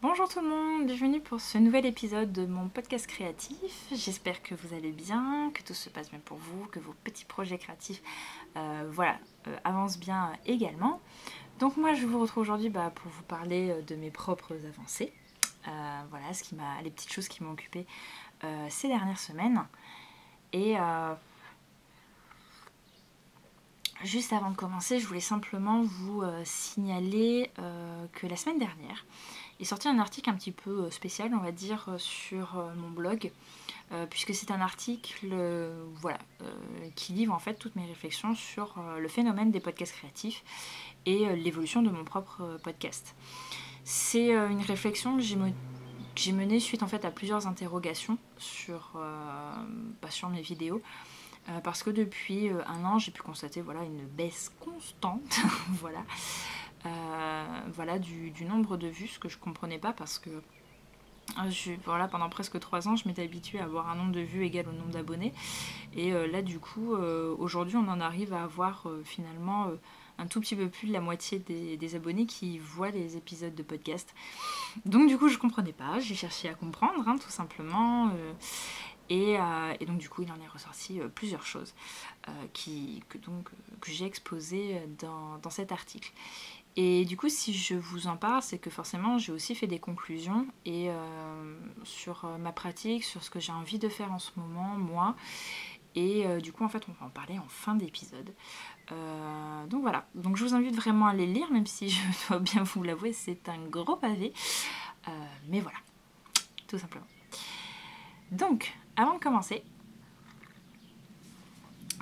Bonjour tout le monde, bienvenue pour ce nouvel épisode de mon podcast créatif. J'espère que vous allez bien, que tout se passe bien pour vous, que vos petits projets créatifs avancent bien également. Donc moi je vous retrouve aujourd'hui pour vous parler de mes propres avancées. Voilà les petites choses qui m'ont occupée ces dernières semaines. Et juste avant de commencer, je voulais simplement vous signaler que la semaine dernière, il est sorti un article un petit peu spécial, on va dire, sur mon blog, puisque c'est un article qui livre en fait toutes mes réflexions sur le phénomène des podcasts créatifs et l'évolution de mon propre podcast. C'est une réflexion que j'ai menée suite en fait à plusieurs interrogations sur mes vidéos. Parce que depuis un an, j'ai pu constater une baisse constante du nombre de vues, ce que je ne comprenais pas parce que pendant presque 3 ans, je m'étais habituée à avoir un nombre de vues égal au nombre d'abonnés. Et là, du coup, aujourd'hui, on en arrive à avoir finalement un tout petit peu plus de la moitié des abonnés qui voient les épisodes de podcast. Donc, du coup, je ne comprenais pas. J'ai cherché à comprendre, tout simplement. Et donc du coup il en est ressorti plusieurs choses que j'ai exposées dans cet article. Et du coup si je vous en parle, c'est que forcément j'ai aussi fait des conclusions et sur ma pratique, sur ce que j'ai envie de faire en ce moment, moi. Et du coup en fait on va en parler en fin d'épisode. Donc voilà, donc je vous invite vraiment à les lire, même si je dois bien vous l'avouer, c'est un gros pavé. Mais voilà, tout simplement. Donc, avant de commencer,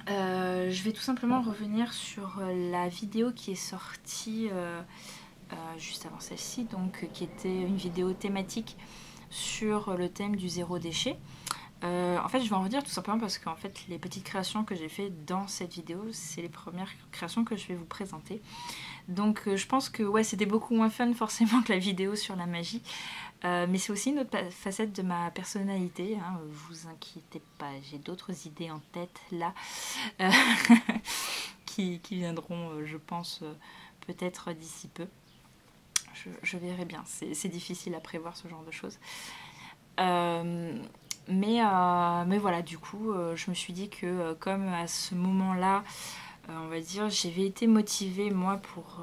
je vais tout simplement revenir sur la vidéo qui est sortie juste avant celle-ci, donc qui était une vidéo thématique sur le thème du zéro déchet. En fait, je vais en redire tout simplement parce qu'en fait, les petites créations que j'ai faites dans cette vidéo, c'est les premières créations que je vais vous présenter. Donc, je pense que c'était beaucoup moins fun forcément que la vidéo sur la magie. Mais c'est aussi une autre facette de ma personnalité, vous inquiétez pas, j'ai d'autres idées en tête là qui viendront, je pense, peut-être d'ici peu. Je verrai bien, c'est difficile à prévoir ce genre de choses. Mais voilà, du coup, je me suis dit que comme à ce moment-là, on va dire, j'avais été motivée moi pour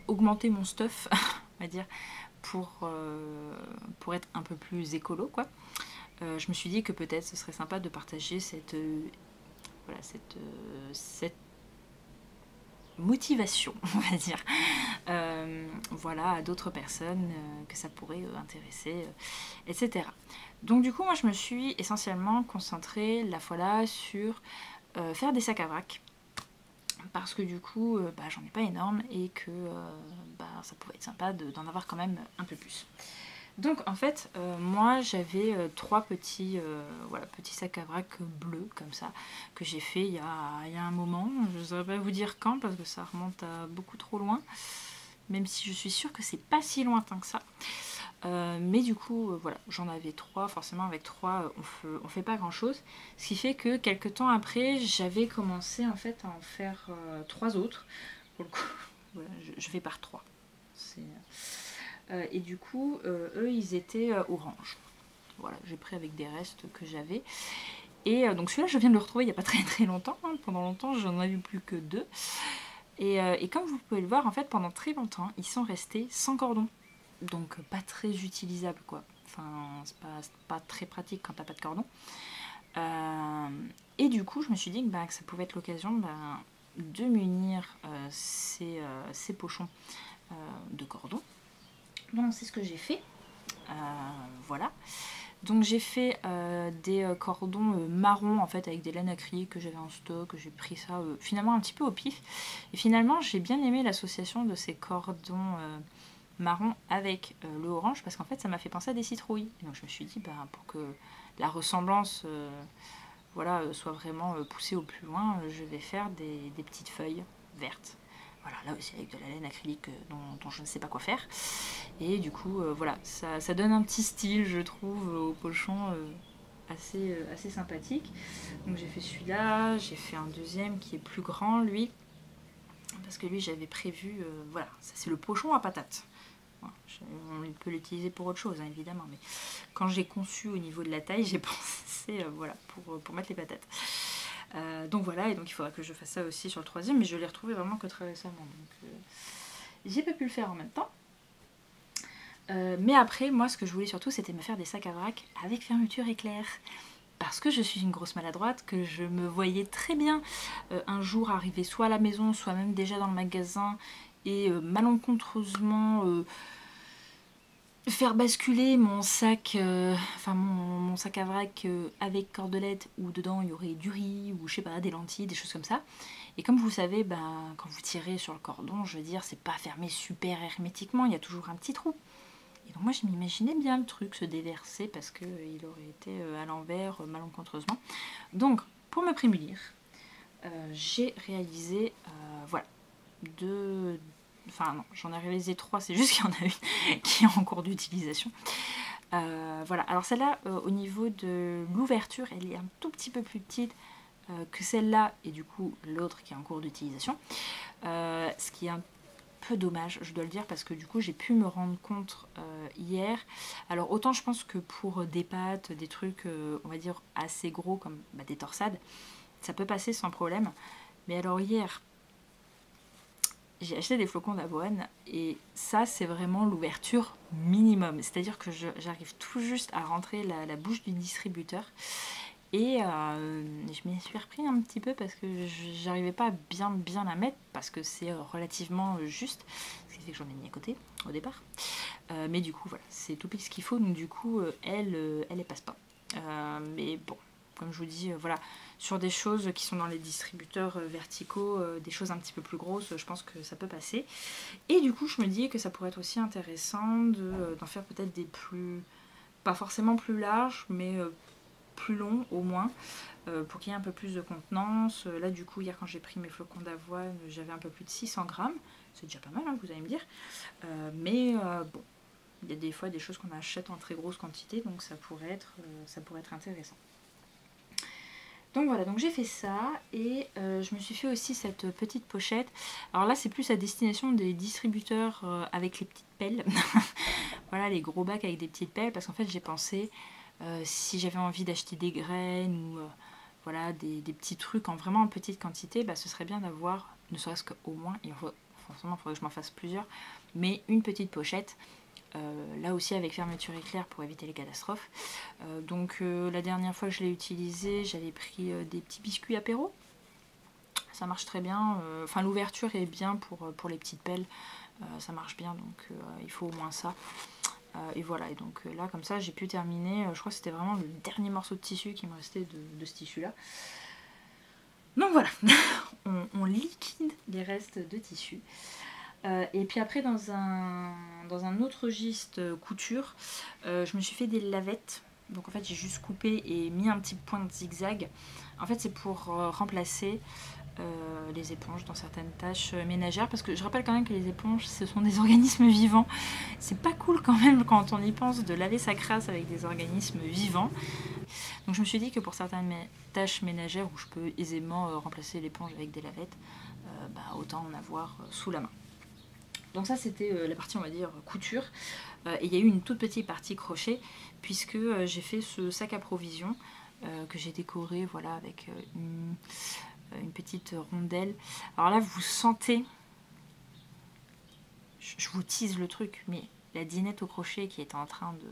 augmenter mon stuff, on va dire, pour être un peu plus écolo, quoi. Je me suis dit que peut-être ce serait sympa de partager cette motivation, on va dire, à d'autres personnes que ça pourrait intéresser, etc. Donc du coup, moi, je me suis essentiellement concentrée la fois là sur faire des sacs à vrac. Parce que du coup, j'en ai pas énorme et que ça pouvait être sympa d'en avoir quand même un peu plus. Donc en fait, moi j'avais 3 petits sacs à vrac bleus comme ça, que j'ai fait il y a un moment. Je ne saurais pas vous dire quand parce que ça remonte à beaucoup trop loin, même si je suis sûre que c'est pas si lointain que ça. Mais du coup, j'en avais 3, forcément avec 3, on fait pas grand chose. Ce qui fait que quelques temps après, j'avais commencé en fait à en faire 3 autres. Pour le coup, je vais par 3. Et du coup, eux, ils étaient orange. Voilà, j'ai pris avec des restes que j'avais. Et donc celui-là, je viens de le retrouver il n'y a pas très très longtemps. Pendant longtemps, j'en avais plus que 2. Et comme vous pouvez le voir, en fait, pendant très longtemps, ils sont restés sans cordon. Donc pas très utilisable, quoi. Enfin, c'est pas très pratique quand t'as pas de cordon. Et du coup, je me suis dit que ça pouvait être l'occasion de munir ces pochons de cordon. Donc c'est ce que j'ai fait. Voilà. Donc j'ai fait des cordons marrons en fait avec des laines acryliques que j'avais en stock. J'ai pris ça finalement un petit peu au pif. Et finalement j'ai bien aimé l'association de ces cordons marron avec le orange parce qu'en fait ça m'a fait penser à des citrouilles. Et donc je me suis dit pour que la ressemblance soit vraiment poussée au plus loin, je vais faire des petites feuilles vertes. Voilà, là aussi avec de la laine acrylique dont je ne sais pas quoi faire. Et du coup, ça donne un petit style, je trouve, au pochon assez sympathique. Donc j'ai fait celui-là, j'ai fait un deuxième qui est plus grand, lui, parce que lui j'avais prévu, voilà, ça c'est le pochon à patates. Voilà, on peut l'utiliser pour autre chose, hein, évidemment, mais quand j'ai conçu au niveau de la taille, j'ai pensé, voilà, pour mettre les patates. Donc voilà, et donc il faudra que je fasse ça aussi sur le troisième, mais je l'ai retrouvé vraiment que très récemment, donc j'ai pas pu le faire en même temps. Mais après, moi ce que je voulais surtout, c'était me faire des sacs à vrac avec fermeture éclair. Parce que je suis une grosse maladroite, que je me voyais très bien un jour arriver soit à la maison, soit même déjà dans le magasin, et malencontreusement faire basculer mon sac, mon sac à vrac avec cordelette, où dedans il y aurait du riz, ou je sais pas, des lentilles, des choses comme ça. Et comme vous savez, quand vous tirez sur le cordon, je veux dire, c'est pas fermé super hermétiquement, il y a toujours un petit trou. Et donc moi je m'imaginais bien le truc se déverser parce qu'il aurait été à l'envers malencontreusement. Donc pour me prémunir, j'ai réalisé, voilà, j'en ai réalisé 3, c'est juste qu'il y en a une qui est en cours d'utilisation. Voilà, alors celle-là, au niveau de l'ouverture, elle est un tout petit peu plus petite que celle-là et du coup l'autre qui est en cours d'utilisation. Ce qui est un peu dommage, je dois le dire, parce que du coup j'ai pu me rendre compte hier. Alors autant je pense que pour des pâtes, des trucs on va dire assez gros comme des torsades, ça peut passer sans problème. Mais alors hier, j'ai acheté des flocons d'avoine et ça c'est vraiment l'ouverture minimum. C'est-à-dire que j'arrive tout juste à rentrer la bouche du distributeur. Et je m'y suis repris un petit peu parce que j'arrivais pas à bien la mettre parce que c'est relativement juste. Ce qui fait que j'en ai mis à côté au départ. Mais du coup, voilà, c'est tout pile ce qu'il faut. Donc du coup, elle passe pas. Mais bon, comme je vous dis, voilà, sur des choses qui sont dans les distributeurs verticaux, des choses un petit peu plus grosses, je pense que ça peut passer. Et du coup, je me dis que ça pourrait être aussi intéressant d'en faire peut-être des plus... pas forcément plus larges, mais... plus long au moins pour qu'il y ait un peu plus de contenance. Là du coup hier quand j'ai pris mes flocons d'avoine j'avais un peu plus de 600 grammes, c'est déjà pas mal hein, vous allez me dire, mais bon, il y a des fois des choses qu'on achète en très grosse quantité donc ça pourrait être intéressant. Donc voilà, donc j'ai fait ça et je me suis fait aussi cette petite pochette. Alors là c'est plus à destination des distributeurs avec les petites pelles. Voilà, les gros bacs avec des petites pelles, parce qu'en fait j'ai pensé si j'avais envie d'acheter des graines ou voilà, des petits trucs vraiment en petite quantité, ce serait bien d'avoir, ne serait-ce qu'au moins, forcément il faudrait que je m'en fasse plusieurs, mais une petite pochette, là aussi avec fermeture éclair pour éviter les catastrophes. Donc la dernière fois que je l'ai utilisé, j'avais pris des petits biscuits apéro, ça marche très bien, enfin l'ouverture est bien pour les petites pelles, ça marche bien, donc il faut au moins ça. Et voilà, et donc là comme ça j'ai pu terminer, je crois que c'était vraiment le dernier morceau de tissu qui me restait de ce tissu là. Donc voilà, on liquide les restes de tissu. Et puis après dans un autre registre couture, je me suis fait des lavettes. Donc en fait j'ai juste coupé et mis un petit point de zigzag. En fait c'est pour remplacer les éponges dans certaines tâches ménagères, parce que je rappelle quand même que les éponges ce sont des organismes vivants. C'est pas cool quand même quand on y pense de laver sa crasse avec des organismes vivants. Donc je me suis dit que pour certaines tâches ménagères où je peux aisément remplacer l'éponge avec des lavettes, autant en avoir sous la main. Donc ça c'était la partie on va dire couture, et il y a eu une toute petite partie crochet puisque j'ai fait ce sac à provisions que j'ai décoré voilà avec une petite rondelle. Alors là vous sentez, je vous tease le truc, mais la dinette au crochet qui est en train de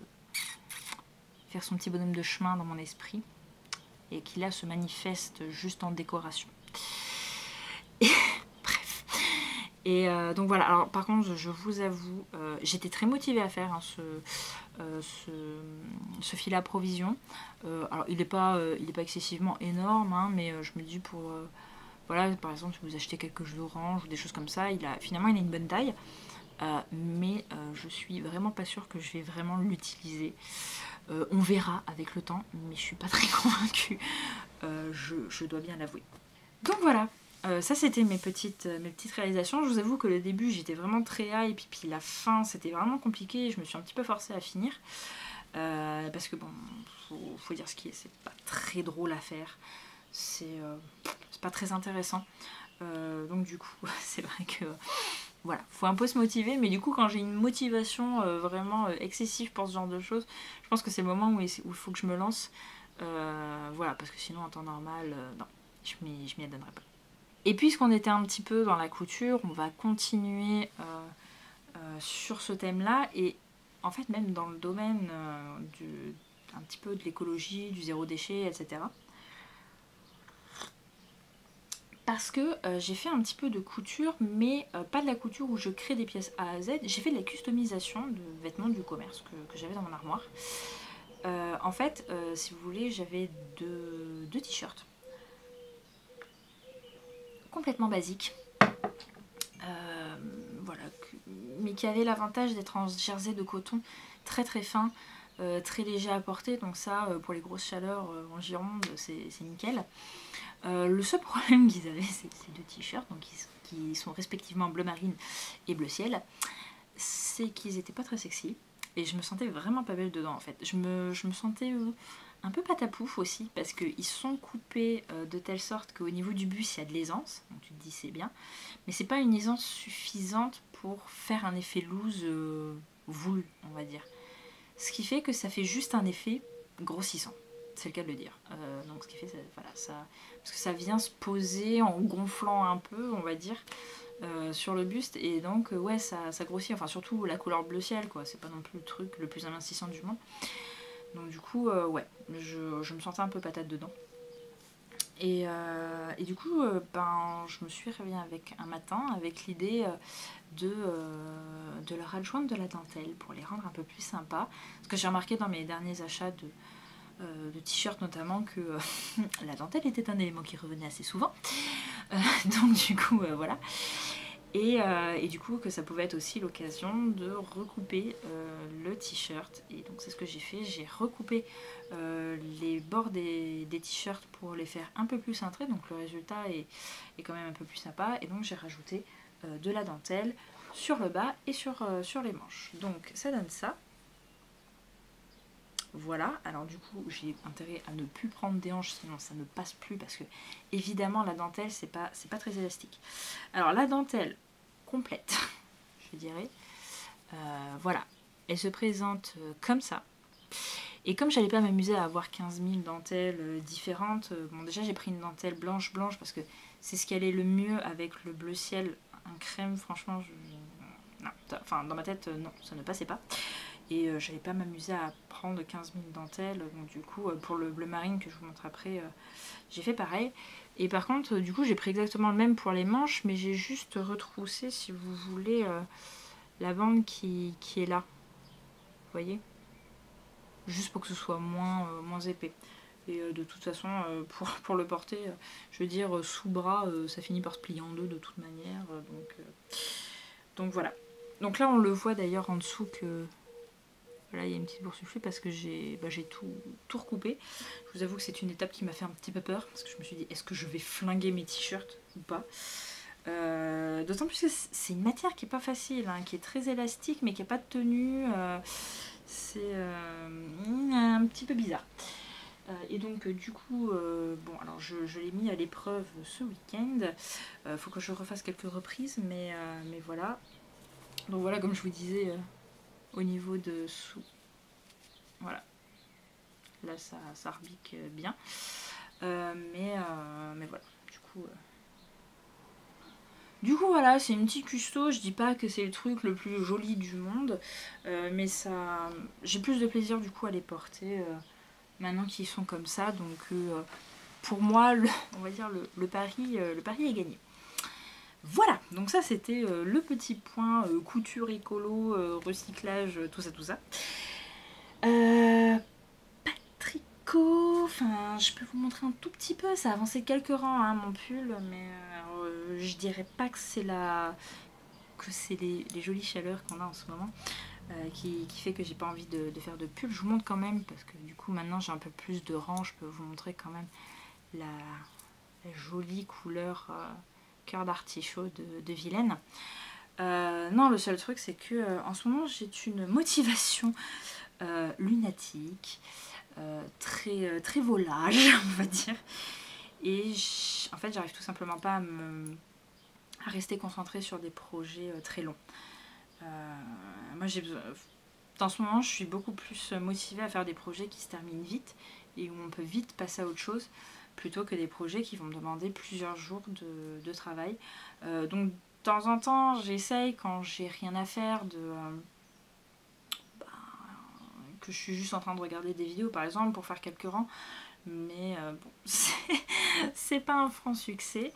faire son petit bonhomme de chemin dans mon esprit et qui là se manifeste juste en décoration. Et, bref. Et donc voilà, alors par contre je vous avoue, j'étais très motivée à faire ce filet à provision. Alors il n'est pas excessivement énorme, hein, mais je me dis pour... voilà, par exemple, si vous achetez quelques jus d'orange ou des choses comme ça, finalement il a une bonne taille. Mais je suis vraiment pas sûre que je vais vraiment l'utiliser. On verra avec le temps, mais je suis pas très convaincue. Je dois bien l'avouer. Donc voilà, ça c'était mes petites réalisations. Je vous avoue que le début j'étais vraiment très high, et puis la fin c'était vraiment compliqué. Je me suis un petit peu forcée à finir. Parce que bon, faut dire ce qui est, c'est pas très drôle à faire. C'est pas très intéressant. Donc du coup, c'est vrai que voilà, faut un peu se motiver, mais du coup quand j'ai une motivation vraiment excessive pour ce genre de choses, je pense que c'est le moment où il faut que je me lance. Voilà, parce que sinon en temps normal, non, je m'y adonnerai pas. Et puisqu'on était un petit peu dans la couture, on va continuer sur ce thème-là, et en fait même dans le domaine un petit peu de l'écologie, du zéro déchet, etc. Parce que j'ai fait un petit peu de couture, mais pas de la couture où je crée des pièces A à Z. J'ai fait de la customisation de vêtements du commerce que j'avais dans mon armoire. En fait, si vous voulez, j'avais deux t-shirts complètement basiques. Voilà, mais qui avaient l'avantage d'être en jersey de coton très très fin, très léger à porter. Donc ça, pour les grosses chaleurs en Gironde, c'est nickel. Le seul problème qu'ils avaient, c'est ces deux t-shirts, donc qui sont respectivement bleu marine et bleu ciel, c'est qu'ils étaient pas très sexy. Et je me sentais vraiment pas belle dedans en fait. Je me sentais un peu patapouf aussi, parce qu'ils sont coupés de telle sorte qu'au niveau du buste, il y a de l'aisance. Donc tu te dis c'est bien. Mais c'est pas une aisance suffisante pour faire un effet loose voulu, on va dire. Ce qui fait que ça fait juste un effet grossissant. C'est le cas de le dire. Donc ce qui fait, voilà, ça, parce que ça vient se poser en gonflant un peu, on va dire, sur le buste, et donc ouais, ça grossit. Enfin surtout la couleur bleu ciel, quoi. C'est pas non plus le truc le plus amincissant du monde. Donc du coup, ouais, je me sentais un peu patate dedans. Et du coup, je me suis réveillée un matin avec l'idée de leur adjoindre de la dentelle pour les rendre un peu plus sympas. Parce que j'ai remarqué dans mes derniers achats de t-shirts notamment que la dentelle était un élément qui revenait assez souvent. Donc du coup, voilà. Et du coup que ça pouvait être aussi l'occasion de recouper le t-shirt. Et donc c'est ce que j'ai fait, j'ai recoupé les bords des t-shirts pour les faire un peu plus cintrés, donc le résultat est quand même un peu plus sympa. Et donc j'ai rajouté de la dentelle sur le bas et sur les manches. Donc ça donne ça. Voilà, alors du coup j'ai intérêt à ne plus prendre des hanches, sinon ça ne passe plus, parce que évidemment la dentelle c'est pas très élastique. Alors la dentelle complète, je dirais, voilà, elle se présente comme ça. Et comme j'allais pas m'amuser à avoir 15 000 dentelles différentes, bon déjà j'ai pris une dentelle blanche parce que c'est ce qui allait le mieux avec le bleu ciel, un crème, franchement, non, enfin dans ma tête, non, ça ne passait pas. Et j'allais pas m'amuser à prendre 15 000 dentelles, donc du coup pour le bleu marine que je vous montre après, j'ai fait pareil. Et par contre du coup j'ai pris exactement le même pour les manches, mais j'ai juste retroussé, si vous voulez, la bande qui est là, vous voyez, juste pour que ce soit moins épais. Et de toute façon, pour le porter, je veux dire, sous bras, ça finit par se plier en deux de toute manière, donc voilà. Donc là on le voit d'ailleurs en dessous que là il y a une petite boursouflée parce que j'ai tout recoupé. Je vous avoue que c'est une étape qui m'a fait un petit peu peur, parce que je me suis dit, est-ce que je vais flinguer mes t-shirts ou pas. D'autant plus que c'est une matière qui est pas facile, hein, qui est très élastique mais qui n'a pas de tenue. C'est un petit peu bizarre. Et donc du coup, bon, alors je l'ai mis à l'épreuve ce week-end. Faut que je refasse quelques reprises, mais voilà. Donc voilà, comme je vous disais, au niveau de sous, voilà, là ça rebique bien. Mais voilà, du coup voilà, c'est une petite custo. Je dis pas que c'est le truc le plus joli du monde, mais ça, j'ai plus de plaisir du coup à les porter maintenant qu'ils sont comme ça. Donc pour moi, on va dire le pari est gagné. Voilà, donc ça c'était le petit point couture écolo, recyclage, tout ça. Pas de tricot, enfin je peux vous montrer un tout petit peu, ça a avancé quelques rangs hein, mon pull, mais je dirais pas que c'est les jolies chaleurs qu'on a en ce moment qui fait que j'ai pas envie de faire de pull. Je vous montre quand même, parce que du coup maintenant j'ai un peu plus de rangs, je peux vous montrer quand même la jolie couleur cœur d'artichaut de Vilaine. Non, le seul truc c'est que en ce moment j'ai une motivation lunatique, très volage on va dire, et en fait j'arrive tout simplement pas à rester concentrée sur des projets très longs. Moi j'ai besoin... En ce moment, je suis beaucoup plus motivée à faire des projets qui se terminent vite et où on peut vite passer à autre chose, plutôt que des projets qui vont me demander plusieurs jours de travail. Donc de temps en temps, j'essaye, quand j'ai rien à faire, que je suis juste en train de regarder des vidéos par exemple pour faire quelques rangs, mais bon, c'est pas un franc succès.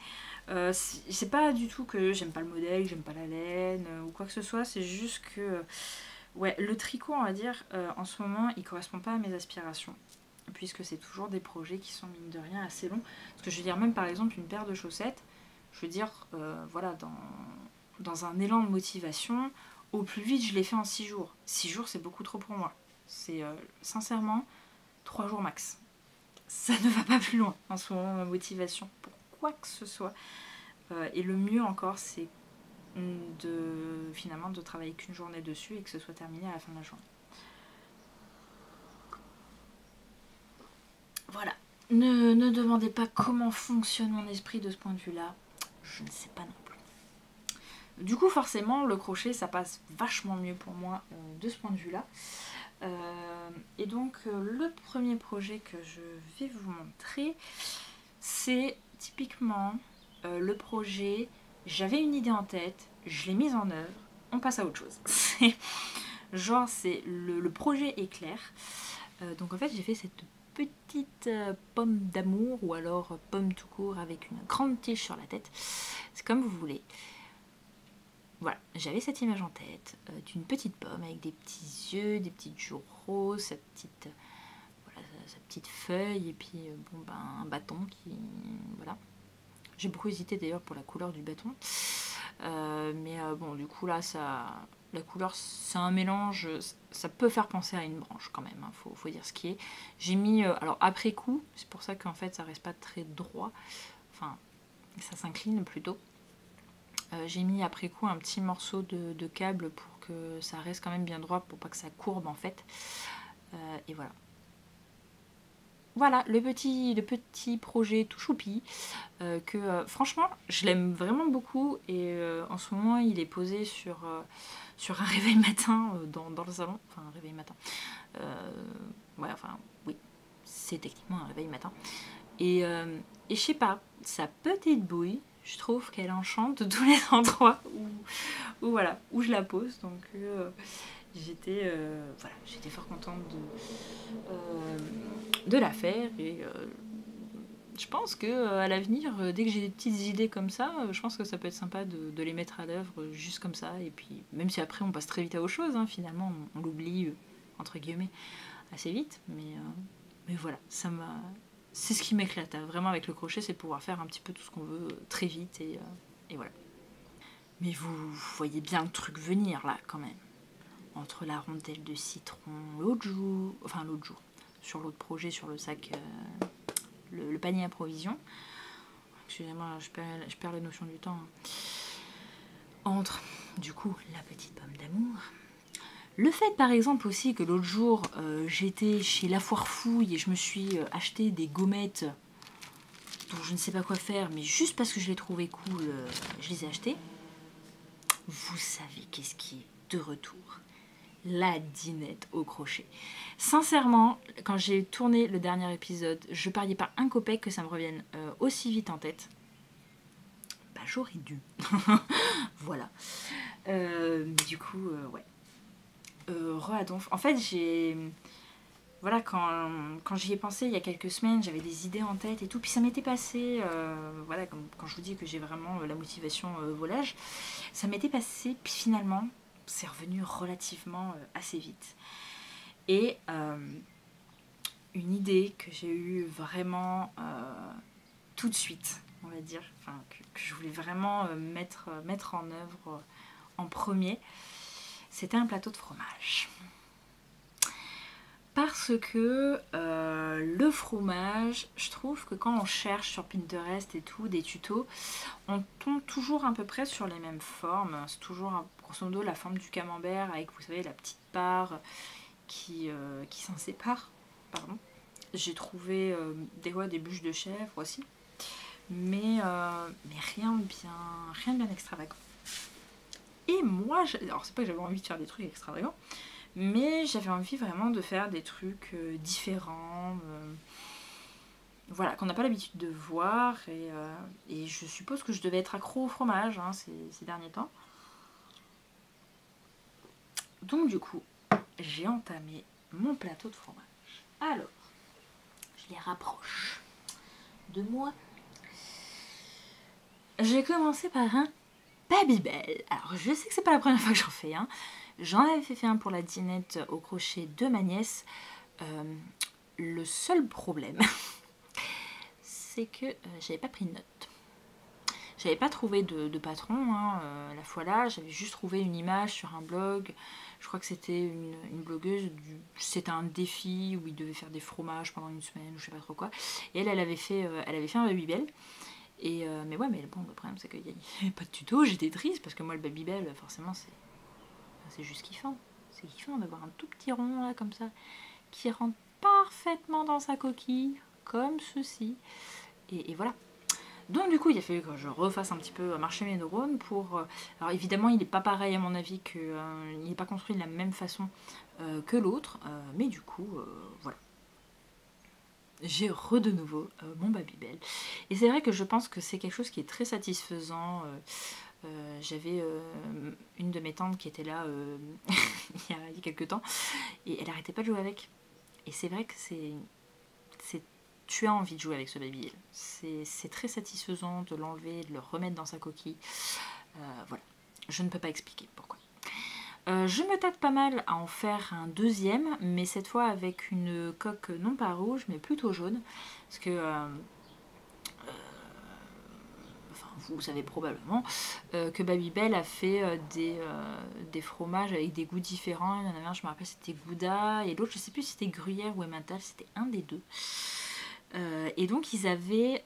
C'est pas du tout que j'aime pas le modèle, que j'aime pas la laine ou quoi que ce soit, c'est juste que ouais, le tricot, on va dire, en ce moment, il correspond pas à mes aspirations, puisque c'est toujours des projets qui sont, mine de rien, assez longs. Parce que je veux dire, même par exemple, une paire de chaussettes, je veux dire, voilà, dans un élan de motivation, au plus vite, je l'ai fait en 6 jours. 6 jours, c'est beaucoup trop pour moi. C'est sincèrement 3 jours max. Ça ne va pas plus loin en ce moment, ma motivation, pour quoi que ce soit. Et le mieux encore, c'est finalement de travailler qu'une journée dessus et que ce soit terminé à la fin de la journée. Voilà. Ne demandez pas comment fonctionne mon esprit de ce point de vue-là. Je ne sais pas non plus. Du coup, forcément, le crochet, ça passe vachement mieux pour moi de ce point de vue-là. Et donc, le premier projet que je vais vous montrer, c'est typiquement le projet, j'avais une idée en tête, je l'ai mise en œuvre, on passe à autre chose. Genre, c'est le projet est clair. Donc en fait, j'ai fait cette petite pomme d'amour, ou alors pomme tout court avec une grande tige sur la tête. C'est comme vous voulez. Voilà, j'avais cette image en tête d'une petite pomme avec des petits yeux, des petites joues roses, sa petite feuille et puis bon, ben, un bâton qui... Voilà. J'ai beaucoup hésité d'ailleurs pour la couleur du bâton. Mais bon, du coup là, la couleur, c'est un mélange, ça peut faire penser à une branche quand même, hein, faut dire ce qui est. J'ai mis, alors après coup, c'est pour ça qu'en fait ça reste pas très droit, enfin ça s'incline plutôt. J'ai mis après coup un petit morceau de câble pour que ça reste quand même bien droit, pour pas que ça courbe en fait. Et voilà. Voilà, le petit projet tout choupi, que franchement, je l'aime vraiment beaucoup. Et en ce moment, il est posé sur un réveil matin dans le salon. Enfin, un réveil matin. Ouais, enfin, oui, c'est techniquement un réveil matin. Et je sais pas, sa petite bouille, je trouve qu'elle enchante tous les endroits où, voilà, où je la pose. Donc j'étais fort contente de la faire. Et je pense que à l'avenir, dès que j'ai des petites idées comme ça, je pense que ça peut être sympa de les mettre à l'œuvre juste comme ça. Et puis, même si après on passe très vite à autre chose, hein, finalement, on l'oublie, entre guillemets, assez vite. Mais voilà, c'est ce qui m'éclate vraiment avec le crochet, c'est de pouvoir faire un petit peu tout ce qu'on veut très vite. Et voilà. Mais vous voyez bien le truc venir là, quand même. Entre la rondelle de citron l'autre jour, sur l'autre projet, sur le sac, le panier à provisions. Excusez-moi, je perds la notion du temps. Entre, du coup, la petite pomme d'amour. Le fait, par exemple, aussi que l'autre jour, j'étais chez La Foire Fouille et je me suis acheté des gommettes dont je ne sais pas quoi faire, mais juste parce que je les trouvais cool, je les ai achetées. Vous savez qu'est-ce qui est de retour? La dinette au crochet. Sincèrement, quand j'ai tourné le dernier épisode, je pariais pas un copec que ça me revienne aussi vite en tête. Bah j'aurais dû. Voilà. Du coup, ouais. Re-Adonf. En fait, voilà, quand j'y ai pensé il y a quelques semaines, j'avais des idées en tête et tout, puis ça m'était passé, voilà, quand je vous dis que j'ai vraiment la motivation volage, ça m'était passé, puis finalement, c'est revenu relativement assez vite. Et une idée que j'ai eue vraiment tout de suite, on va dire, enfin, que je voulais vraiment mettre en œuvre en premier, c'était un plateau de fromage. Parce que le fromage, je trouve que quand on cherche sur Pinterest et tout, des tutos, on tombe toujours à peu près sur les mêmes formes. C'est toujours grosso modo la forme du camembert avec, vous savez, la petite part qui s'en sépare. Pardon. J'ai trouvé des bûches de chèvre aussi. mais rien de bien extravagant. Et moi, alors c'est pas que j'avais envie de faire des trucs extravagants, mais j'avais envie vraiment de faire des trucs différents, voilà, qu'on n'a pas l'habitude de voir, et je suppose que je devais être accro au fromage hein, ces derniers temps. Donc du coup, j'ai entamé mon plateau de fromage. Alors, je les rapproche de moi. J'ai commencé par un Babybel. Alors je sais que c'est pas la première fois que j'en fais un. J'en avais fait un pour la dînette au crochet de ma nièce. Le seul problème, c'est que j'avais pas pris de notes. J'avais pas trouvé de patron hein, la fois là, j'avais juste trouvé une image sur un blog. Je crois que c'était une blogueuse, c'était un défi où il devait faire des fromages pendant une semaine ou je sais pas trop quoi. Et elle avait fait un Babybel. Mais ouais, mais bon, le problème c'est qu'il n'y avait pas de tuto, j'étais triste parce que moi le Babybel, forcément, c'est juste kiffant. C'est kiffant d'avoir un tout petit rond là comme ça qui rentre parfaitement dans sa coquille, comme ceci. Et voilà. Donc du coup, il a fallu que je refasse un petit peu marcher mes neurones pour... alors évidemment, il n'est pas pareil à mon avis, il n'est pas construit de la même façon que l'autre, mais du coup, voilà. J'ai de nouveau mon Babybel. Et c'est vrai que je pense que c'est quelque chose qui est très satisfaisant. J'avais une de mes tantes qui était là il y a quelques temps, et elle arrêtait pas de jouer avec. Et c'est vrai que tu as envie de jouer avec ce Babybel. C'est très satisfaisant de l'enlever, de le remettre dans sa coquille. Voilà, je ne peux pas expliquer pourquoi. Je me tâte pas mal à en faire un deuxième, mais cette fois avec une coque non pas rouge, mais plutôt jaune. Parce que, enfin, vous savez probablement que Babybel a fait des fromages avec des goûts différents. Il y en avait un, je me rappelle, c'était Gouda, et l'autre, je sais plus si c'était Gruyère ou Emmental, c'était un des deux. Et donc ils avaient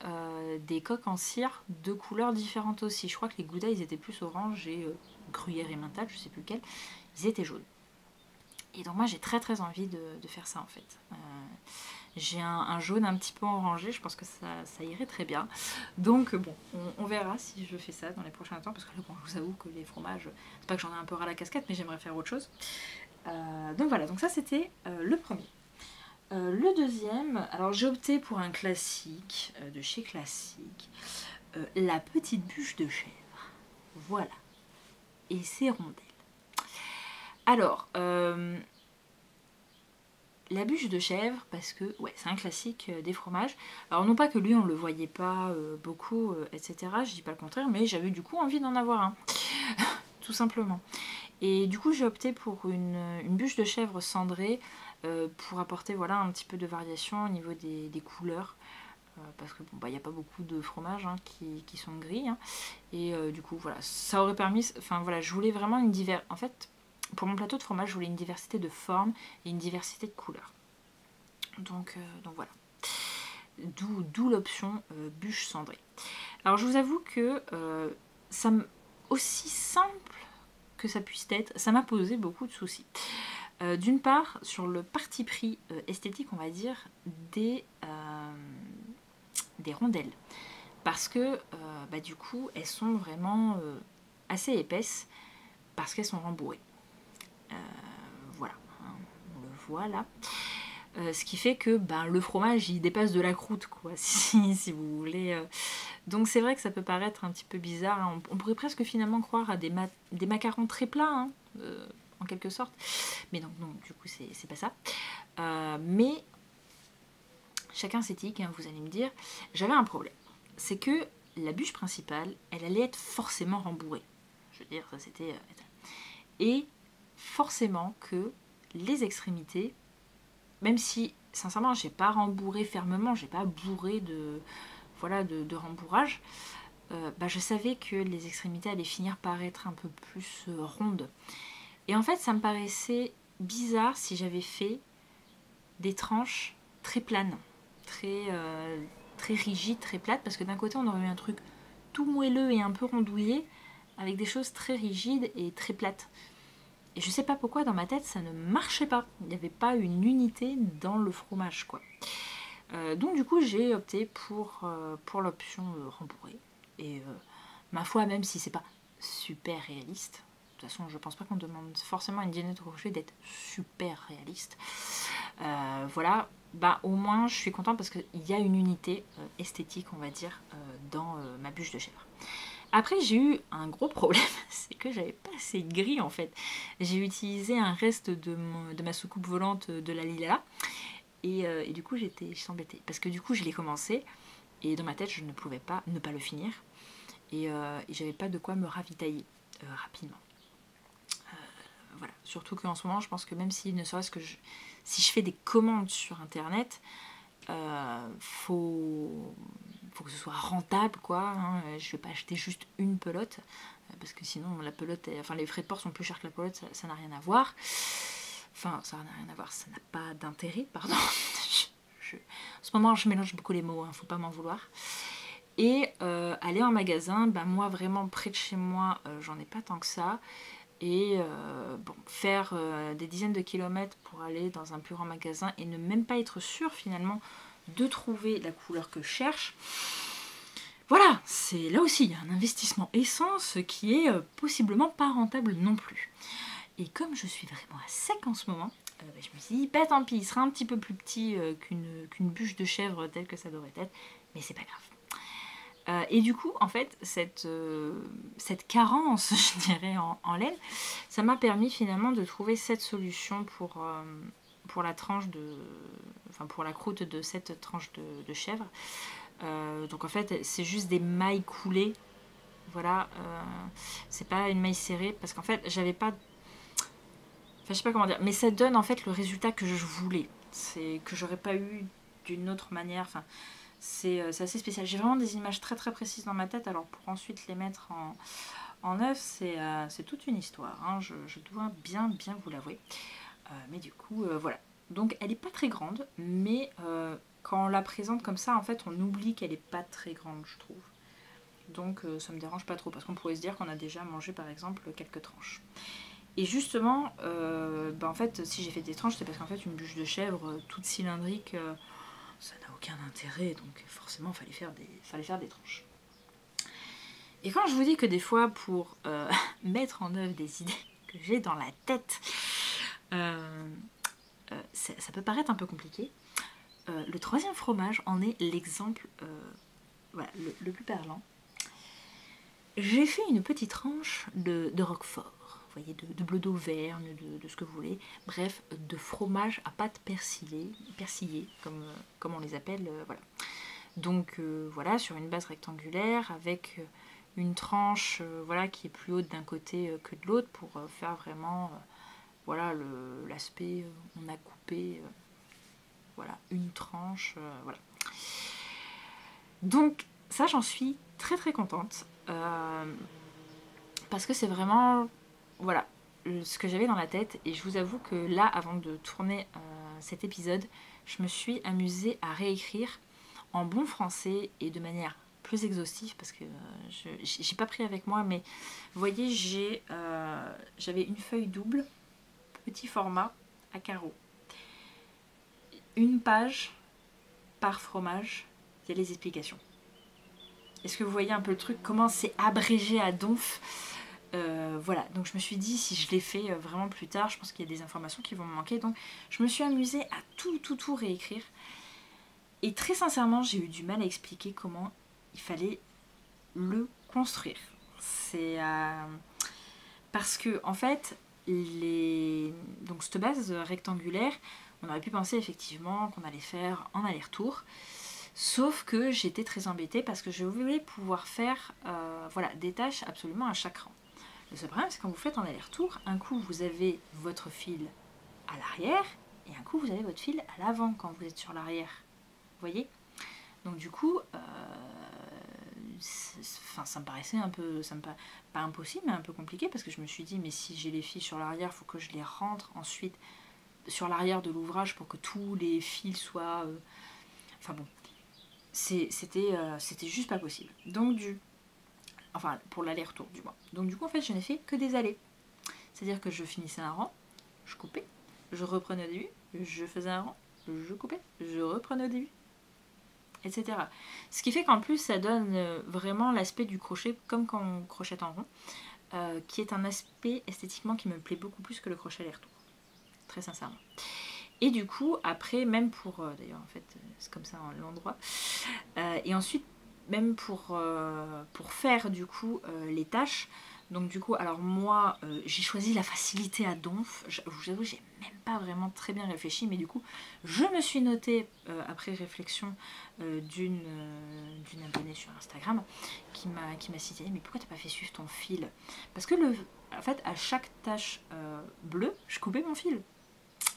des coques en cire de couleurs différentes aussi. Je crois que les Gouda ils étaient plus orange et Gruyère et Mental, je sais plus lequel, ils étaient jaunes. Et donc moi j'ai très envie de faire ça en fait. J'ai un jaune un petit peu orangé, je pense que ça irait très bien. Donc bon, on verra si je fais ça dans les prochains temps, parce que là, bon, je vous avoue que les fromages, c'est pas que j'en ai un peu ras la casquette, mais j'aimerais faire autre chose. Donc voilà, donc ça c'était le premier. Le deuxième, alors j'ai opté pour un classique de chez Classique, la petite bûche de chèvre. Voilà. Et ses rondelles. Alors, la bûche de chèvre, parce que ouais, c'est un classique des fromages. Alors non pas que lui on le voyait pas beaucoup, etc. Je dis pas le contraire, mais j'avais du coup envie d'en avoir un. Tout simplement. Et du coup j'ai opté pour une bûche de chèvre cendrée pour apporter voilà, un petit peu de variation au niveau des couleurs. Parce que bon, bah, y a pas beaucoup de fromages hein, qui sont gris. Hein. Et du coup voilà, ça aurait permis... Enfin voilà, je voulais vraiment une diversité... En fait, pour mon plateau de fromage, je voulais une diversité de formes et une diversité de couleurs. Donc voilà. D'où l'option bûche cendrée. Alors je vous avoue que aussi simple que ça puisse être, ça m'a posé beaucoup de soucis. D'une part, sur le parti pris esthétique, on va dire, des rondelles. Parce que, bah, du coup, elles sont vraiment assez épaisses, parce qu'elles sont rembourrées. Voilà, hein, on le voit là. Ce qui fait que bah, le fromage, il dépasse de la croûte, quoi, si vous voulez. Donc c'est vrai que ça peut paraître un petit peu bizarre. Hein. On pourrait presque finalement croire à des macarons très plats, hein, en quelque sorte. Mais non, du coup, c'est pas ça. Mais chacun ses tics, hein, vous allez me dire. J'avais un problème. C'est que la bûche principale, elle allait être forcément rembourrée. Je veux dire, ça c'était... et forcément que les extrémités, même si, sincèrement, j'ai pas rembourré fermement, j'ai pas bourré de rembourrage, bah, je savais que les extrémités allaient finir par être un peu plus rondes. Et en fait, ça me paraissait bizarre si j'avais fait des tranches très planes, très rigides, très plates, parce que d'un côté, on aurait eu un truc tout moelleux et un peu rondouillé, avec des choses très rigides et très plates. Et je sais pas pourquoi, dans ma tête, ça ne marchait pas. Il n'y avait pas une unité dans le fromage, quoi. Donc du coup j'ai opté pour l'option rembourrée. Et ma foi, même si c'est pas super réaliste, de toute façon je pense pas qu'on demande forcément à une dinette au crochet d'être super réaliste. Voilà, bah au moins je suis contente parce qu'il y a une unité esthétique, on va dire, dans ma bûche de chèvre. Après j'ai eu un gros problème, c'est que j'avais pas assez de gris en fait. J'ai utilisé un reste de ma soucoupe volante de la Lilala et du coup j'étais embêtée parce que du coup je l'ai commencé et dans ma tête je ne pouvais pas ne pas le finir et j'avais pas de quoi me ravitailler rapidement. Voilà. Surtout qu'en ce moment je pense que même si ne serait-ce que si je fais des commandes sur internet, faut que ce soit rentable quoi, hein. Je vais pas acheter juste une pelote parce que sinon la pelote, enfin les frais de port sont plus chers que la pelote, ça n'a rien à voir. Enfin ça n'a rien à voir, ça n'a pas d'intérêt, pardon. En ce moment je mélange beaucoup les mots, hein, faut pas m'en vouloir. Et aller en magasin, ben moi vraiment près de chez moi, j'en ai pas tant que ça. Et bon, faire des dizaines de kilomètres pour aller dans un plus grand magasin et ne même pas être sûr finalement de trouver la couleur que je cherche. Voilà, c'est là aussi il y a un investissement essence qui est possiblement pas rentable non plus. Et comme je suis vraiment à sec en ce moment, je me suis dit, bah tant pis, il sera un petit peu plus petit qu'une bûche de chèvre telle que ça devrait être, mais c'est pas grave. Et du coup, en fait, cette carence, je dirais, en laine, ça m'a permis finalement de trouver cette solution pour la tranche enfin pour la croûte de cette tranche de chèvre. Donc en fait, c'est juste des mailles coulées. Voilà, c'est pas une maille serrée parce qu'en fait, j'avais pas. Enfin, je sais pas comment dire, mais ça donne en fait le résultat que je voulais. C'est que j'aurais pas eu d'une autre manière. Enfin, c'est assez spécial. J'ai vraiment des images très très précises dans ma tête, alors pour ensuite les mettre en œuvre, c'est toute une histoire, hein. Je dois bien vous l'avouer. Mais du coup, voilà. Donc elle n'est pas très grande, mais quand on la présente comme ça, en fait, on oublie qu'elle n'est pas très grande, je trouve. Donc ça me dérange pas trop, parce qu'on pourrait se dire qu'on a déjà mangé par exemple quelques tranches. Et justement, bah en fait, si j'ai fait des tranches, c'est parce qu'en fait, une bûche de chèvre toute cylindrique, ça n'a aucun intérêt, donc forcément fallait faire des tranches. Et quand je vous dis que des fois pour mettre en œuvre des idées que j'ai dans la tête, ça peut paraître un peu compliqué, le troisième fromage en est l'exemple voilà, le plus parlant. J'ai fait une petite tranche de roquefort, vous voyez, de bleu d'Auvergne, de ce que vous voulez, bref, de fromage à pâte persillée, comme on les appelle, voilà. Donc voilà, sur une base rectangulaire, avec une tranche voilà, qui est plus haute d'un côté que de l'autre, pour faire vraiment voilà, l'aspect, on a coupé voilà, une tranche, voilà. Donc ça, j'en suis très très contente. Parce que c'est vraiment voilà, ce que j'avais dans la tête. Et je vous avoue que là, avant de tourner cet épisode, je me suis amusée à réécrire en bon français et de manière plus exhaustive, parce que j'ai pas pris avec moi, mais vous voyez, j'avais une feuille double, petit format, à carreaux. Une page par fromage, il y a les explications. Est-ce que vous voyez un peu le truc, comment c'est abrégé à donf? Voilà, donc je me suis dit, si je l'ai fait vraiment plus tard, je pense qu'il y a des informations qui vont me manquer, donc je me suis amusée à tout réécrire. Et très sincèrement, j'ai eu du mal à expliquer comment il fallait le construire. C'est parce que en fait, donc cette base rectangulaire, on aurait pu penser effectivement qu'on allait faire en aller-retour. Sauf que j'étais très embêtée parce que je voulais pouvoir faire voilà, des tâches absolument à chaque rang. Le seul problème, c'est quand vous faites en aller-retour, un coup vous avez votre fil à l'arrière et un coup vous avez votre fil à l'avant quand vous êtes sur l'arrière. Vous voyez? Donc du coup, ça me paraissait un peu, pas impossible, mais un peu compliqué parce que je me suis dit, mais si j'ai les fils sur l'arrière, il faut que je les rentre ensuite sur l'arrière de l'ouvrage pour que tous les fils soient... Enfin bon, c'était juste pas possible. Donc enfin pour l'aller-retour du moins. Donc du coup en fait je n'ai fait que des allées. C'est-à-dire que je finissais un rang, je coupais, je reprenais au début, je faisais un rang, je coupais, je reprenais au début, etc. Ce qui fait qu'en plus ça donne vraiment l'aspect du crochet comme quand on crochette en rond, qui est un aspect esthétiquement qui me plaît beaucoup plus que le crochet aller-retour, très sincèrement. Et du coup après même pour, d'ailleurs en fait c'est comme ça l'endroit, et ensuite même pour faire du coup les tâches. Donc du coup, alors moi, j'ai choisi la facilité à donf. Je vous avoue, j'ai même pas vraiment très bien réfléchi, mais du coup, je me suis notée, après réflexion d'une abonnée sur Instagram, qui m'a cité, mais pourquoi t'as pas fait suivre ton fil? Parce que en fait, à chaque tâche bleue, je coupais mon fil.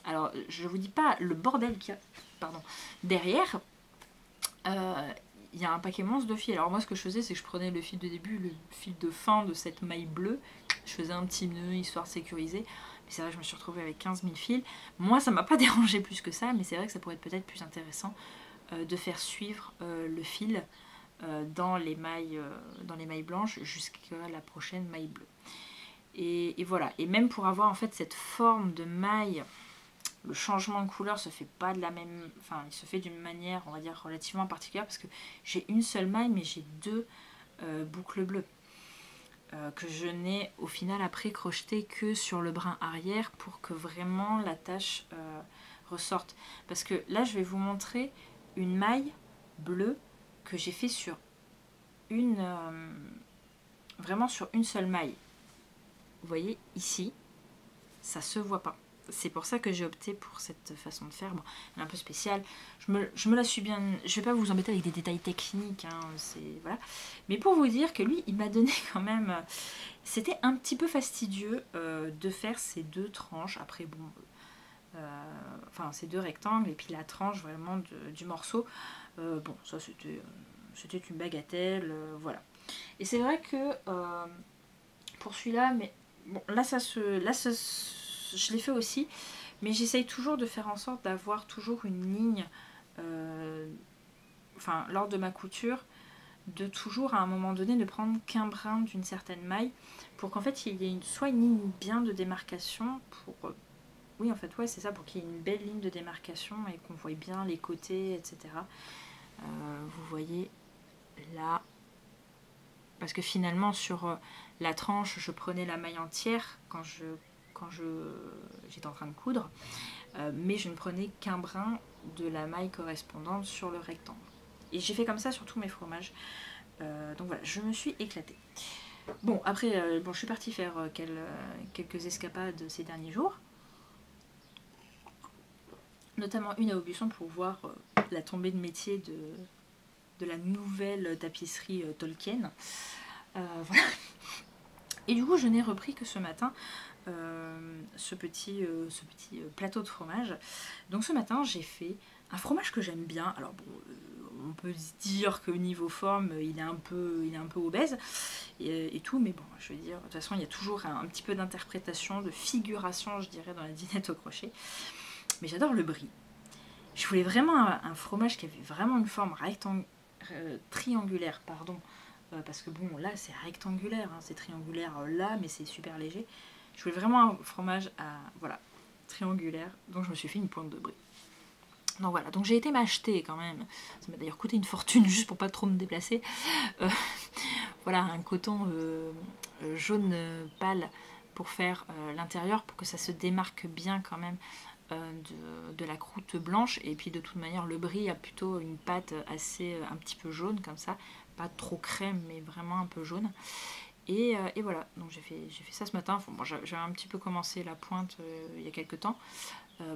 Alors, je vous dis pas le bordel qu'il y a, pardon, derrière. Il y a un paquet monstre de fils. Alors moi ce que je faisais c'est que je prenais le fil de début, le fil de fin de cette maille bleue, je faisais un petit nœud histoire de sécuriser, mais c'est vrai que je me suis retrouvée avec 15 000 fils. Moi ça m'a pas dérangé plus que ça, mais c'est vrai que ça pourrait être peut-être plus intéressant de faire suivre le fil dans les mailles blanches jusqu'à la prochaine maille bleue. Et voilà, et même pour avoir en fait cette forme de maille, le changement de couleur se fait pas de la même, enfin il se fait d'une manière on va dire relativement particulière, parce que j'ai une seule maille mais j'ai deux boucles bleues que je n'ai au final après crocheté que sur le brin arrière pour que vraiment la tâche ressorte. Parce que là je vais vous montrer une maille bleue que j'ai fait sur une vraiment sur une seule maille. Vous voyez ici, ça se voit pas. C'est pour ça que j'ai opté pour cette façon de faire. Bon, elle est un peu spéciale. Je me la suis bien... Je vais pas vous embêter avec des détails techniques. Hein, voilà. Mais pour vous dire que lui, il m'a donné quand même... C'était un petit peu fastidieux de faire ces deux tranches. Après, bon... enfin, ces deux rectangles. Et puis la tranche vraiment du morceau. Bon, ça c'était une bagatelle. Voilà. Et c'est vrai que pour celui-là... Mais bon, là, je l'ai fait aussi, mais j'essaye toujours de faire en sorte d'avoir toujours une ligne, enfin lors de ma couture, de toujours à un moment donné ne prendre qu'un brin d'une certaine maille, pour qu'en fait il y ait soit une ligne bien de démarcation, pour oui en fait ouais c'est ça, pour qu'il y ait une belle ligne de démarcation et qu'on voit bien les côtés, etc. Vous voyez là, parce que finalement sur la tranche je prenais la maille entière quand j'étais en train de coudre, mais je ne prenais qu'un brin de la maille correspondante sur le rectangle. Et j'ai fait comme ça sur tous mes fromages. Donc voilà, je me suis éclatée. Bon, après, bon, je suis partie faire quelques escapades ces derniers jours. Notamment une à Aubusson pour voir la tombée de métier de la nouvelle tapisserie Tolkien. Voilà. Et du coup, je n'ai repris que ce matin ce petit plateau de fromage. Donc ce matin, j'ai fait un fromage que j'aime bien. Alors bon, on peut se dire que niveau forme, il est un peu obèse et tout, mais bon, je veux dire, de toute façon, il y a toujours un petit peu d'interprétation, de figuration, je dirais, dans la dinette au crochet. Mais j'adore le brie. Je voulais vraiment un fromage qui avait vraiment une forme triangulaire, pardon. Parce que bon, là c'est rectangulaire, hein, c'est triangulaire là, mais c'est super léger. Je voulais vraiment un fromage voilà, triangulaire, donc je me suis fait une pointe de brie. Donc voilà, donc j'ai été m'acheter quand même, ça m'a d'ailleurs coûté une fortune juste pour pas trop me déplacer. Voilà, un coton jaune pâle pour faire l'intérieur, pour que ça se démarque bien quand même de la croûte blanche. Et puis de toute manière, le brie a plutôt une pâte assez un petit peu jaune comme ça, pas trop crème mais vraiment un peu jaune. Et voilà, donc j'ai fait ça ce matin. Enfin, bon, j'avais un petit peu commencé la pointe il y a quelques temps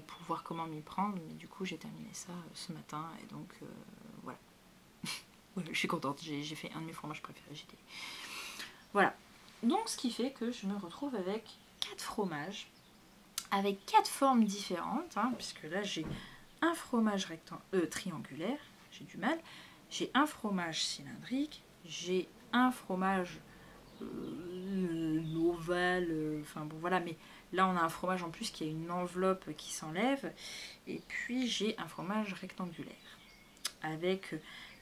pour voir comment m'y prendre, mais du coup j'ai terminé ça ce matin et donc voilà. Voilà, je suis contente, j'ai fait un de mes fromages préférés. Voilà, donc ce qui fait que je me retrouve avec 4 fromages avec 4 formes différentes, hein, puisque là j'ai un fromage triangulaire, j'ai du mal, j'ai un fromage cylindrique, j'ai un fromage ovale, enfin bon voilà, mais là on a un fromage en plus qui a une enveloppe qui s'enlève, et puis j'ai un fromage rectangulaire avec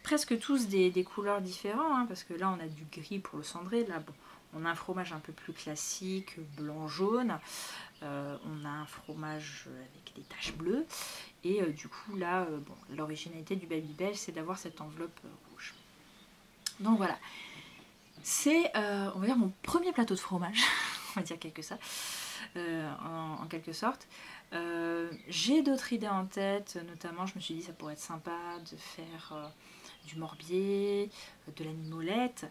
presque tous des couleurs différentes, hein, parce que là on a du gris pour le cendré, là bon, on a un fromage un peu plus classique, blanc-jaune, On a un fromage avec des taches bleues. Et du coup là, bon, l'originalité du Babybel, c'est d'avoir cette enveloppe rouge. Donc voilà. C'est, on va dire, mon premier plateau de fromage. On va dire ça. En quelque sorte. J'ai d'autres idées en tête, notamment je me suis dit ça pourrait être sympa de faire du morbier, de la mimolette,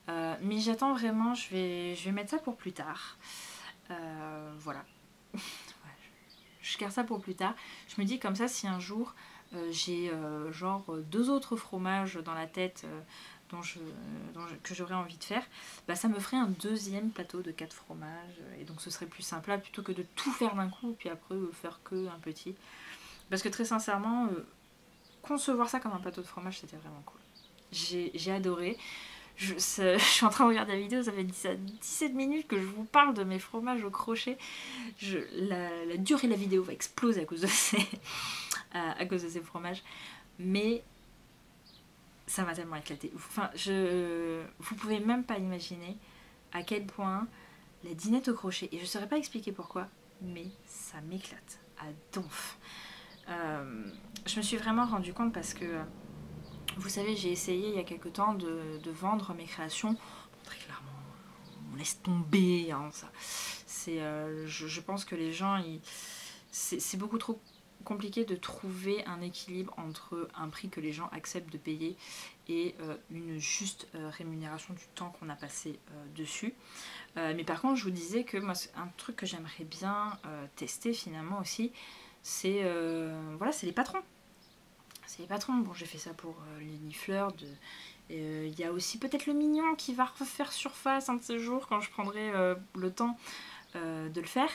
mais j'attends vraiment, je vais mettre ça pour plus tard. Voilà. Je garde ça pour plus tard. Je me dis comme ça, si un jour j'ai genre 2 autres fromages dans la tête que j'aurais envie de faire, bah ça me ferait un deuxième plateau de 4 fromages. Et donc ce serait plus simple là, plutôt que de tout faire d'un coup, puis après faire que un petit. Parce que très sincèrement, concevoir ça comme un plateau de fromage, c'était vraiment cool. J'ai adoré. Je suis en train de regarder la vidéo, ça fait 17 minutes que je vous parle de mes fromages au crochet. La durée de la vidéo va exploser à cause de ces fromages. Mais ça m'a tellement éclaté. Enfin, vous pouvez même pas imaginer à quel point la dinette au crochet, et je saurais pas expliquer pourquoi, mais ça m'éclate à donf. Je me suis vraiment rendu compte parce que, vous savez, j'ai essayé il y a quelques temps de vendre mes créations. Très clairement, on laisse tomber, hein, ça. Je pense que les gens, c'est beaucoup trop compliqué de trouver un équilibre entre un prix que les gens acceptent de payer et une juste rémunération du temps qu'on a passé dessus. Mais par contre, je vous disais que moi, un truc que j'aimerais bien tester finalement aussi, c'est voilà, c'est les patrons. C'est les patrons. Bon, j'ai fait ça pour les nifleurs. Il y a aussi peut-être le mignon qui va refaire surface un de ces jours quand je prendrai le temps de le faire.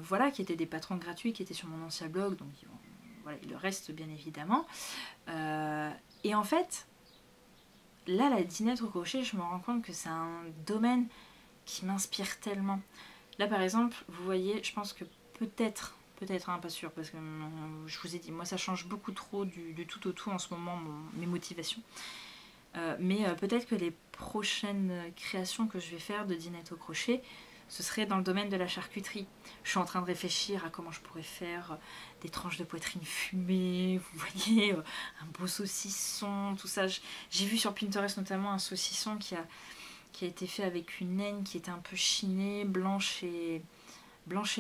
Voilà, qui étaient des patrons gratuits qui étaient sur mon ancien blog, donc voilà, il le reste bien évidemment. Et en fait, là, la dinette au crochet, je me rends compte que c'est un domaine qui m'inspire tellement. Là, par exemple, vous voyez, je pense que peut-être, hein, pas sûr, parce que je vous ai dit, moi ça change beaucoup trop du tout au tout en ce moment, mes motivations. Mais peut-être que les prochaines créations que je vais faire de dinette au crochet, ce serait dans le domaine de la charcuterie. Je suis en train de réfléchir à comment je pourrais faire des tranches de poitrine fumées, vous voyez, un beau saucisson, tout ça. J'ai vu sur Pinterest notamment un saucisson qui a été fait avec une laine qui était un peu chinée, blanche et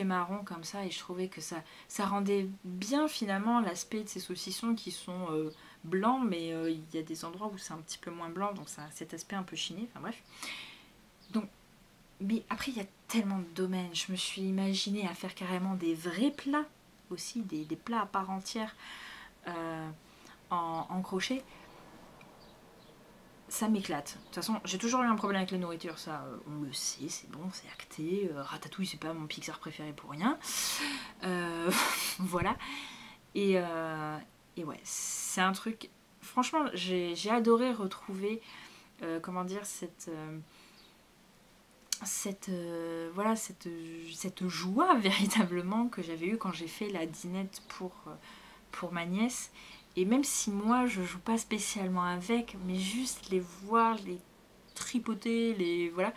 marron comme ça, et je trouvais que ça rendait bien finalement l'aspect de ces saucissons qui sont blancs, mais il y a des endroits où c'est un petit peu moins blanc, donc ça a cet aspect un peu chiné, enfin bref. Donc, mais après il y a tellement de domaines, je me suis imaginée à faire carrément des vrais plats aussi, des plats à part entière en crochet. Ça m'éclate. De toute façon, j'ai toujours eu un problème avec la nourriture, ça, on le sait, c'est bon, c'est acté. Ratatouille, c'est pas mon Pixar préféré pour rien. Voilà. Et ouais, c'est un truc... Franchement, j'ai adoré retrouver, comment dire, voilà, cette joie véritablement que j'avais eue quand j'ai fait la dinette pour ma nièce. Et même si moi je joue pas spécialement avec, mais juste les voir, les tripoter, voilà,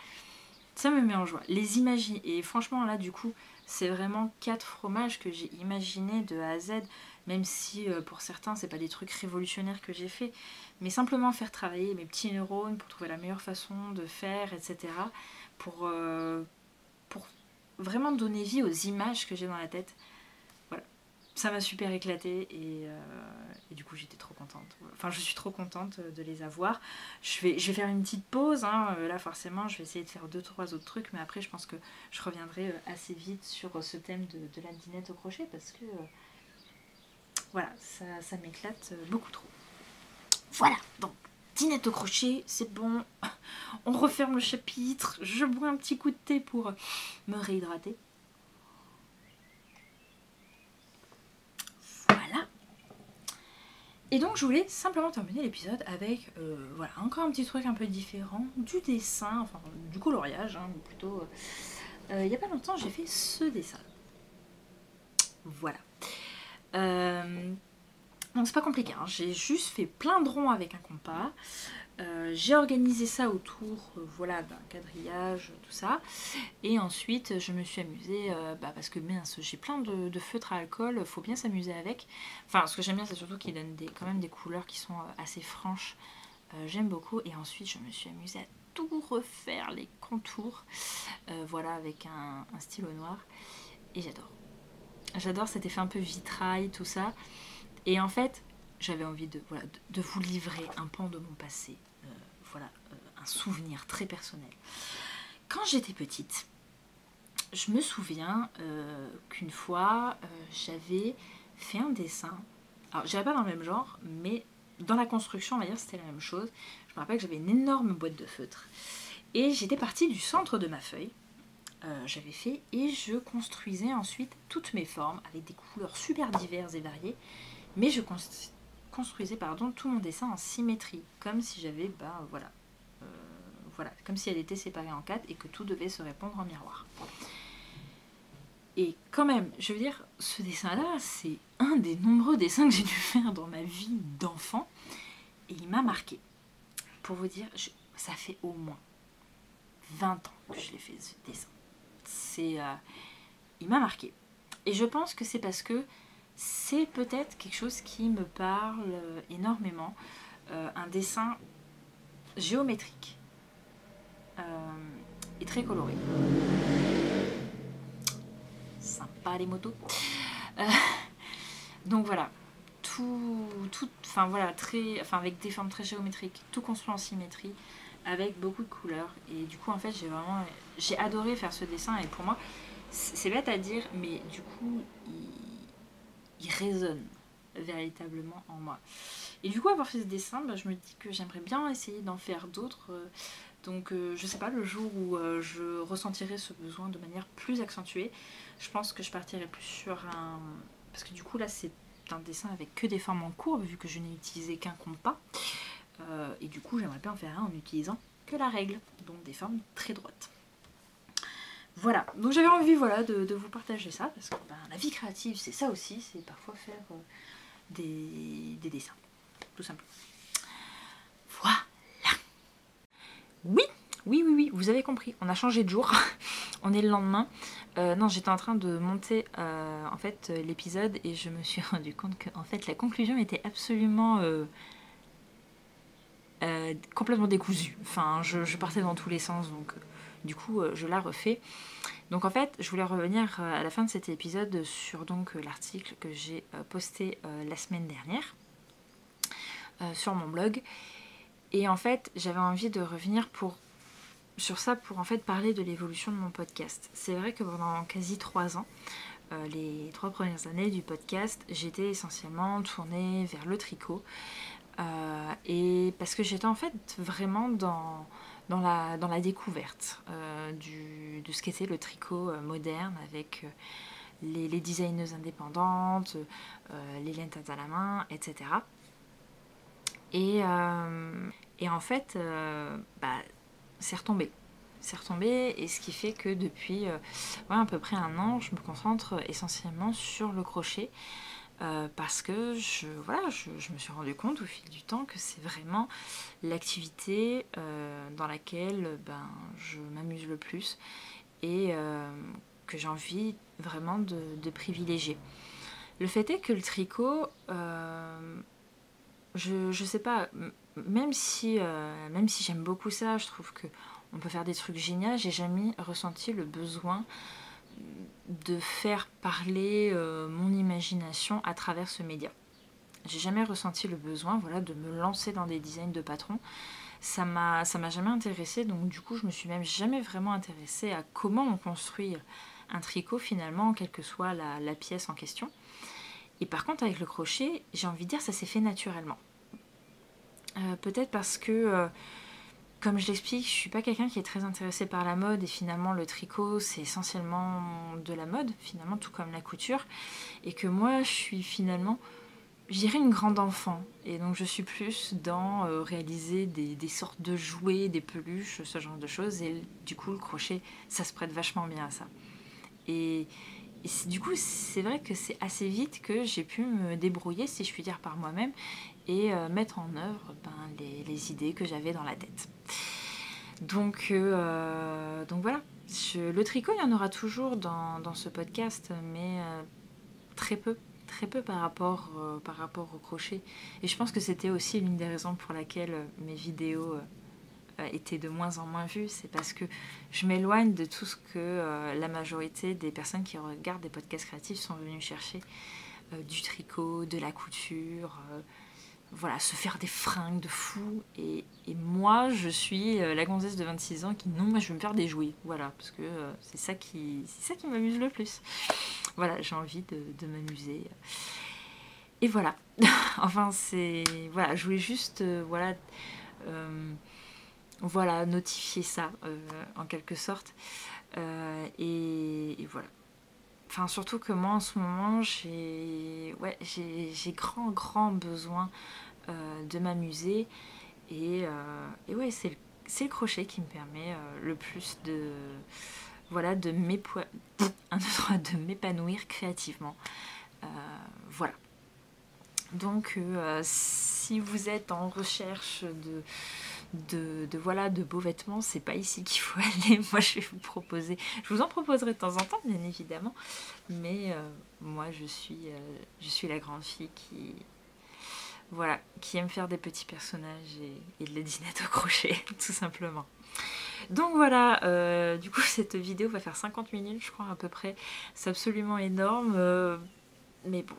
ça me met en joie. Les imaginer. Et franchement là du coup, c'est vraiment 4 fromages que j'ai imaginés de A à Z, même si pour certains c'est pas des trucs révolutionnaires que j'ai fait, mais simplement faire travailler mes petits neurones pour trouver la meilleure façon de faire, etc. Pour vraiment donner vie aux images que j'ai dans la tête. Ça m'a super éclaté et du coup j'étais trop contente. Enfin, je suis trop contente de les avoir. Je vais faire une petite pause, hein. Là forcément je vais essayer de faire 2-3 autres trucs, mais après je pense que je reviendrai assez vite sur ce thème de la dinette au crochet parce que voilà, ça m'éclate beaucoup trop. Voilà, donc dinette au crochet, c'est bon. On referme le chapitre, je bois un petit coup de thé pour me réhydrater. Et donc je voulais simplement terminer l'épisode avec voilà, encore un petit truc un peu différent, du dessin, enfin du coloriage, hein, plutôt. Il n'y a pas longtemps j'ai fait ce dessin. Voilà. Donc c'est pas compliqué, hein. J'ai juste fait plein de ronds avec un compas. J'ai organisé ça autour voilà, d'un quadrillage, tout ça. Et ensuite, je me suis amusée, parce que mince, j'ai plein de feutres à alcool, faut bien s'amuser avec. Enfin, ce que j'aime bien, c'est surtout qu'ils donnent quand même des couleurs qui sont assez franches. J'aime beaucoup. Et ensuite, je me suis amusée à tout refaire, les contours, voilà, avec un stylo noir. Et j'adore. J'adore cet effet un peu vitrail, tout ça. Et en fait, j'avais envie de vous livrer un pan de mon passé. Un souvenir très personnel. Quand j'étais petite, je me souviens qu'une fois, j'avais fait un dessin. Alors, je dirais pas dans le même genre, mais dans la construction, on va dire, c'était la même chose. Je me rappelle que j'avais une énorme boîte de feutre. Et j'étais partie du centre de ma feuille. J'avais fait et je construisais ensuite toutes mes formes avec des couleurs super diverses et variées. Mais je construisais tout mon dessin en symétrie, comme si j'avais, comme si elle était séparée en 4 et que tout devait se répondre en miroir. Et quand même, je veux dire, ce dessin-là, c'est un des nombreux dessins que j'ai dû faire dans ma vie d'enfant, et il m'a marqué. Pour vous dire, ça fait au moins 20 ans que je l'ai fait, ce dessin. Il m'a marqué. Et je pense que c'est parce que c'est peut-être quelque chose qui me parle énormément. Un dessin géométrique et très coloré. Sympa les motos. Donc voilà, avec des formes très géométriques, tout construit en symétrie, avec beaucoup de couleurs. Et du coup, en fait, j'ai adoré faire ce dessin. Et pour moi, c'est bête à dire, mais du coup, il résonne véritablement en moi. Et du coup, avoir fait ce dessin, je me dis que j'aimerais bien essayer d'en faire d'autres. Donc, je sais pas, le jour où je ressentirai ce besoin de manière plus accentuée, je pense que je partirai plus sur un... Parce que du coup, là, c'est un dessin avec que des formes en courbe, vu que je n'ai utilisé qu'un compas. Et du coup, j'aimerais bien en faire un en utilisant que la règle, donc des formes très droites. Voilà, donc j'avais envie de vous partager ça, parce que la vie créative, c'est ça aussi, c'est parfois faire des dessins, tout simplement. Voilà. Oui, vous avez compris, on a changé de jour, on est le lendemain. Non, j'étais en train de monter en fait l'épisode et je me suis rendu compte que en fait la conclusion était absolument complètement décousue. Enfin, je partais dans tous les sens, donc du coup je la refais. Donc en fait, je voulais revenir à la fin de cet épisode sur l'article que j'ai posté la semaine dernière sur mon blog. Et en fait, j'avais envie de revenir sur ça pour en fait parler de l'évolution de mon podcast. C'est vrai que pendant quasi 3 ans, les 3 premières années du podcast, j'étais essentiellement tournée vers le tricot. Et parce que j'étais en fait vraiment dans la découverte de ce qu'était le tricot moderne avec les designeuses indépendantes, les laines à la main, etc. Et en fait, c'est retombé. C'est retombé, et ce qui fait que depuis à peu près 1 an, je me concentre essentiellement sur le crochet. Parce que je me suis rendu compte au fil du temps que c'est vraiment l'activité dans laquelle je m'amuse le plus et que j'ai envie vraiment de privilégier. Le fait est que le tricot, je sais pas, même si j'aime beaucoup ça, je trouve qu'on peut faire des trucs géniaux, j'ai jamais ressenti le besoin de faire parler mon imagination à travers ce média. J'ai jamais ressenti le besoin de me lancer dans des designs de patron. Ça m'a jamais intéressée, donc du coup je me suis même jamais vraiment intéressée à comment on construit un tricot finalement, quelle que soit la pièce en question. Et par contre avec le crochet, j'ai envie de dire ça s'est fait naturellement. Peut-être parce que comme je l'explique, je suis pas quelqu'un qui est très intéressé par la mode, et finalement le tricot c'est essentiellement de la mode, finalement tout comme la couture, et que moi je suis finalement, je dirais, une grande enfant, et donc je suis plus dans réaliser des sortes de jouets, des peluches, ce genre de choses, et du coup le crochet ça se prête vachement bien à ça. Et du coup, c'est vrai que c'est assez vite que j'ai pu me débrouiller, si je puis dire, par moi-même et mettre en œuvre les idées que j'avais dans la tête. Donc voilà, le tricot, il y en aura toujours dans ce podcast, mais très peu. Très peu par rapport au crochet. Et je pense que c'était aussi l'une des raisons pour laquelle mes vidéos étaient de moins en moins vues. C'est parce que je m'éloigne de tout ce que la majorité des personnes qui regardent des podcasts créatifs sont venues chercher. Du tricot, de la couture, voilà, se faire des fringues de fou. Et moi, je suis la gonzesse de 26 ans qui, non, moi je veux me faire des jouets. Voilà, parce que c'est ça qui m'amuse le plus. Voilà, j'ai envie de m'amuser. Et voilà. Enfin, c'est... Voilà, je voulais juste... voilà, notifier ça, en quelque sorte. Et voilà. Enfin, surtout que moi, en ce moment, j'ai grand besoin de m'amuser. Et ouais, c'est le crochet qui me permet le plus voilà, de m'épanouir créativement. Voilà. Donc, si vous êtes en recherche voilà, de beaux vêtements, c'est pas ici qu'il faut aller. Moi, je vais vous proposer. Je vous en proposerai de temps en temps, bien évidemment. Mais moi, je suis la grande fille qui aime faire des petits personnages et de la dinette au crochet, tout simplement. Donc voilà, du coup cette vidéo va faire 50 minutes je crois à peu près. C'est absolument énorme. Mais bon,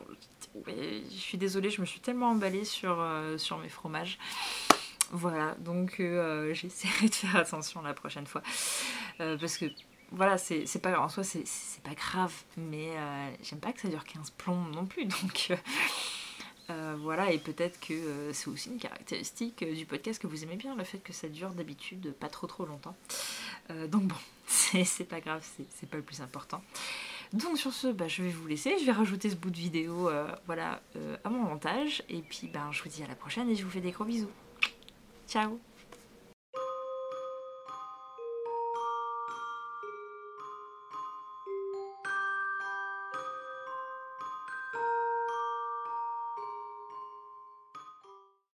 je suis désolée, je me suis tellement emballée sur mes fromages. Voilà, donc j'essaierai de faire attention la prochaine fois. Parce que voilà, c'est pas en soi, c'est pas grave, mais j'aime pas que ça dure 15 plombs non plus. Donc voilà, et peut-être que c'est aussi une caractéristique du podcast que vous aimez bien, le fait que ça dure d'habitude pas trop longtemps. Donc bon, c'est pas grave, c'est pas le plus important. Donc sur ce, je vais vous laisser, je vais rajouter ce bout de vidéo à mon montage, et puis je vous dis à la prochaine et je vous fais des gros bisous. Ciao!